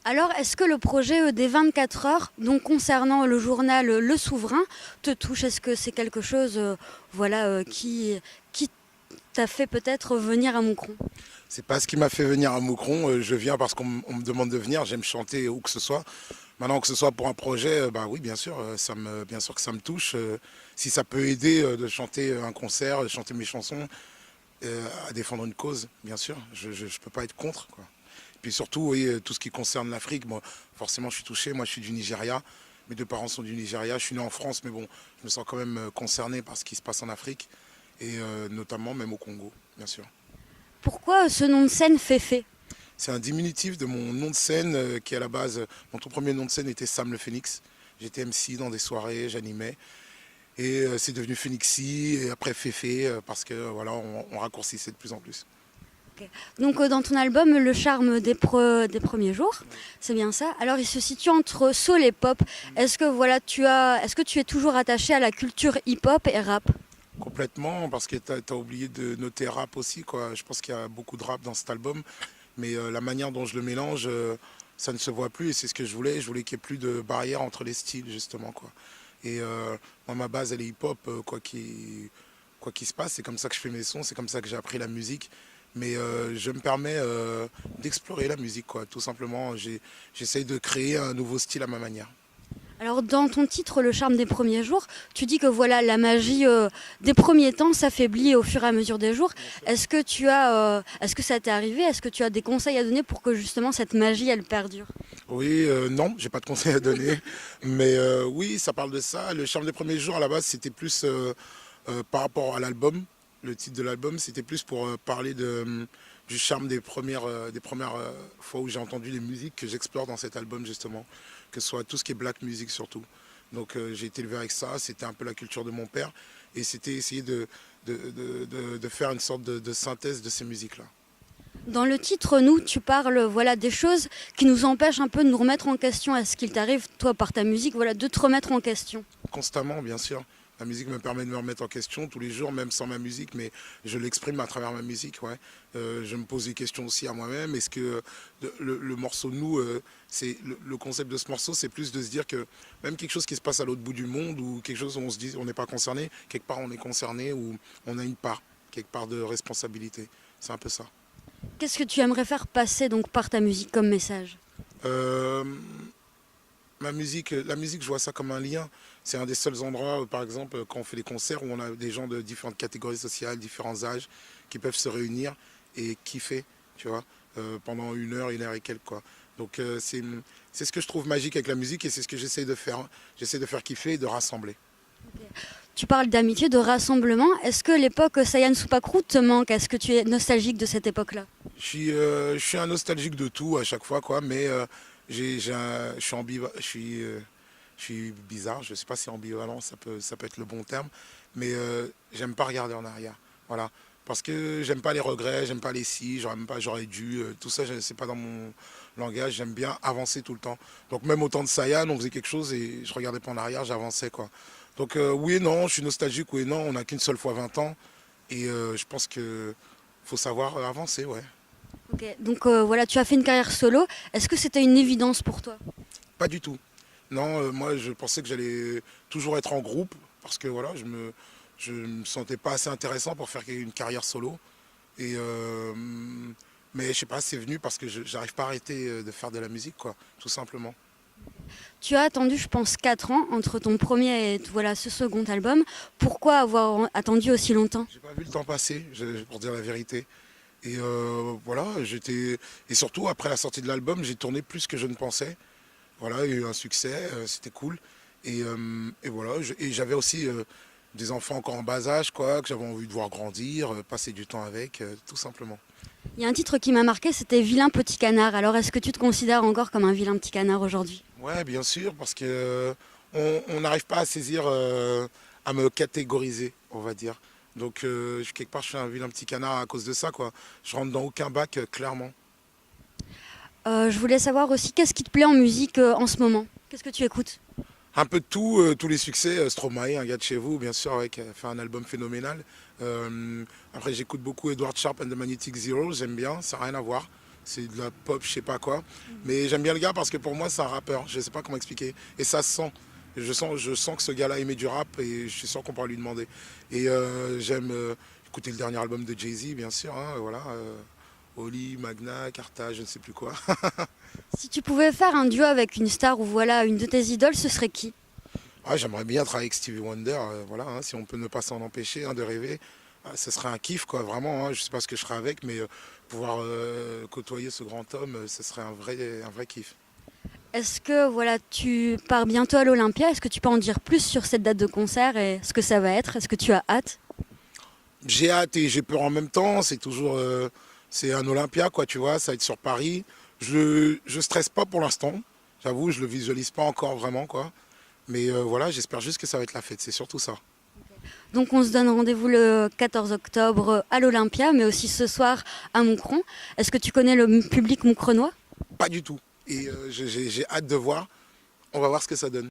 Alors, est-ce que le projet des 24 heures, donc concernant le journal Le Souverain, te touche? Est-ce que c'est quelque chose qui t'a fait peut-être venir à Moucron? C'est pas ce qui m'a fait venir à Moucron. Je viens parce qu'on me demande de venir. J'aime chanter où que ce soit. Maintenant que ce soit pour un projet, bah oui, bien sûr, bien sûr que ça me touche. Si ça peut aider de chanter un concert, de chanter mes chansons, à défendre une cause, bien sûr, je peux pas être contre, quoi. Puis surtout, oui, tout ce qui concerne l'Afrique, moi, forcément, je suis touché. Moi, je suis du Nigeria. Mes deux parents sont du Nigeria. Je suis né en France, mais bon, je me sens quand même concerné par ce qui se passe en Afrique et notamment même au Congo, bien sûr. Pourquoi ce nom de scène Féfé? C'est un diminutif de mon nom de scène qui à la base, mon tout premier nom de scène était Sam le Phoenix. J'étais MC dans des soirées, j'animais. Et c'est devenu Phoenixy et après Féfé parce que voilà, on raccourcissait de plus en plus. Ok. Donc dans ton album Le charme des premiers jours, c'est bien ça. Alors il se situe entre soul et pop. Est-ce que tu es toujours attaché à la culture hip-hop et rap? Complètement, parce que t'as oublié de noter rap aussi, quoi. Je pense qu'il y a beaucoup de rap dans cet album, mais la manière dont je le mélange, ça ne se voit plus et c'est ce que je voulais. Je voulais qu'il n'y ait plus de barrière entre les styles, justement, quoi. Et moi, ma base, elle est hip-hop, quoi qu'il se passe. C'est comme ça que je fais mes sons, c'est comme ça que j'ai appris la musique. Mais je me permets d'explorer la musique, quoi. Tout simplement, j'essaye de créer un nouveau style à ma manière. Alors dans ton titre Le charme des premiers jours, tu dis que voilà la magie des premiers temps s'affaiblit au fur et à mesure des jours. Est-ce que ça t'est arrivé? Est-ce que tu as des conseils à donner pour que justement cette magie elle perdure? Oui, non, j'ai pas de conseils à donner, mais oui, ça parle de ça. Le charme des premiers jours, à la base, c'était plus par rapport à l'album. Le titre de l'album, c'était plus pour parler du charme des premières fois où j'ai entendu les musiques que j'explore dans cet album, justement, que ce soit tout ce qui est black music surtout. Donc j'ai été élevé avec ça, c'était un peu la culture de mon père, et c'était essayer de faire une sorte de synthèse de ces musiques-là. Dans le titre, nous, tu parles voilà des choses qui nous empêchent un peu de nous remettre en question. Est-ce qu'il t'arrive, toi, par ta musique, voilà, de te remettre en question? Constamment, bien sûr. La musique me permet de me remettre en question tous les jours, même sans ma musique, mais je l'exprime à travers ma musique. Ouais. Je me pose des questions aussi à moi-même. Est-ce que le morceau Nous, c'est le concept de ce morceau, c'est plus de se dire que même quelque chose qui se passe à l'autre bout du monde ou quelque chose où on se dit on n'est pas concerné, quelque part on est concerné ou on a une part, quelque part de responsabilité. C'est un peu ça. Qu'est-ce que tu aimerais faire passer donc par ta musique comme message? Euh, la musique, je vois ça comme un lien. C'est un des seuls endroits, par exemple, quand on fait des concerts où on a des gens de différentes catégories sociales, différents âges, qui peuvent se réunir et kiffer, tu vois, pendant une heure et quelques, quoi. Donc c'est ce que je trouve magique avec la musique et c'est ce que j'essaie de faire. J'essaie de faire kiffer et de rassembler. Tu parles d'amitié, de rassemblement. Est-ce que l'époque Sayan Soupakrou te manque? Est-ce que tu es nostalgique de cette époque-là? Je suis un nostalgique de tout à chaque fois, quoi, mais je suis je suis bizarre, je ne sais pas si ambivalent, ça peut être le bon terme, mais j'aime pas regarder en arrière. Voilà. Parce que j'aime pas les regrets, j'aime pas les si, j'aurais dû, tout ça, c'est pas dans mon langage, j'aime bien avancer tout le temps. Donc même au temps de Sayan, on faisait quelque chose et je regardais pas en arrière, j'avançais, quoi. Donc oui et non, je suis nostalgique, oui et non, on n'a qu'une seule fois 20 ans et je pense que faut savoir avancer, ouais. Ok, donc voilà, tu as fait une carrière solo. Est-ce que c'était une évidence pour toi? Pas du tout. Non, moi je pensais que j'allais toujours être en groupe parce que voilà, je me sentais pas assez intéressant pour faire une carrière solo. Et mais je sais pas, c'est venu parce que j'arrive pas à arrêter de faire de la musique, quoi, tout simplement. Tu as attendu, je pense, 4 ans entre ton premier et voilà, ce second album. Pourquoi avoir attendu aussi longtemps? J'ai pas vu le temps passer, pour dire la vérité. Et voilà, et surtout après la sortie de l'album, j'ai tourné plus que je ne pensais. Voilà, il y a eu un succès, c'était cool. Et voilà, et j'avais aussi des enfants encore en bas âge, quoi, que j'avais envie de voir grandir, passer du temps avec, tout simplement. Il y a un titre qui m'a marqué, c'était Vilain petit canard. Alors est-ce que tu te considères encore comme un vilain petit canard aujourd'hui? Ouais, bien sûr, parce que on n'arrive pas à saisir, à me catégoriser, on va dire. Donc quelque part, je suis un vilain petit canard à cause de ça, quoi. Je rentre dans aucun bac, clairement. Je voulais savoir aussi qu'est-ce qui te plaît en musique en ce moment? Qu'est-ce que tu écoutes? Un peu de tout, tous les succès. Stromae, un gars de chez vous, bien sûr, qui a fait un album phénoménal. Après, j'écoute beaucoup Edward Sharp and the Magnetic Zeros, j'aime bien, ça n'a rien à voir. c'est de la pop, je sais pas quoi. Mais j'aime bien le gars parce que pour moi, c'est un rappeur. Je sais pas comment expliquer. Et ça se sent. Je sens que ce gars-là aimait du rap et je suis sûr qu'on pourra lui demander. Et j'aime écouter le dernier album de Jay-Z, bien sûr. Hein, voilà. Oli, Magna, Carta, je ne sais plus quoi. Si tu pouvais faire un duo avec une star ou voilà une de tes idoles, ce serait qui? Ah, j'aimerais bien travailler avec Stevie Wonder. Voilà, hein, si on peut ne pas s'en empêcher hein, de rêver. Ah, ce serait un kiff, quoi, vraiment. Hein, je sais pas ce que je ferais avec, mais pouvoir côtoyer ce grand homme, ce serait un vrai kiff. Est-ce que voilà, tu pars bientôt à l'Olympia? Est-ce que tu peux en dire plus sur cette date de concert et ce que ça va être? Est-ce que tu as hâte? J'ai hâte et j'ai peur en même temps. C'est toujours, c'est un Olympia, quoi, tu vois. Ça va être sur Paris. Je stresse pas pour l'instant. J'avoue, je le visualise pas encore vraiment, quoi. Mais voilà, j'espère juste que ça va être la fête. C'est surtout ça. Donc on se donne rendez-vous le 14 octobre à l'Olympia, mais aussi ce soir à Moucron. Est-ce que tu connais le public moucronois? Pas du tout. Et j'ai hâte de voir. On va voir ce que ça donne.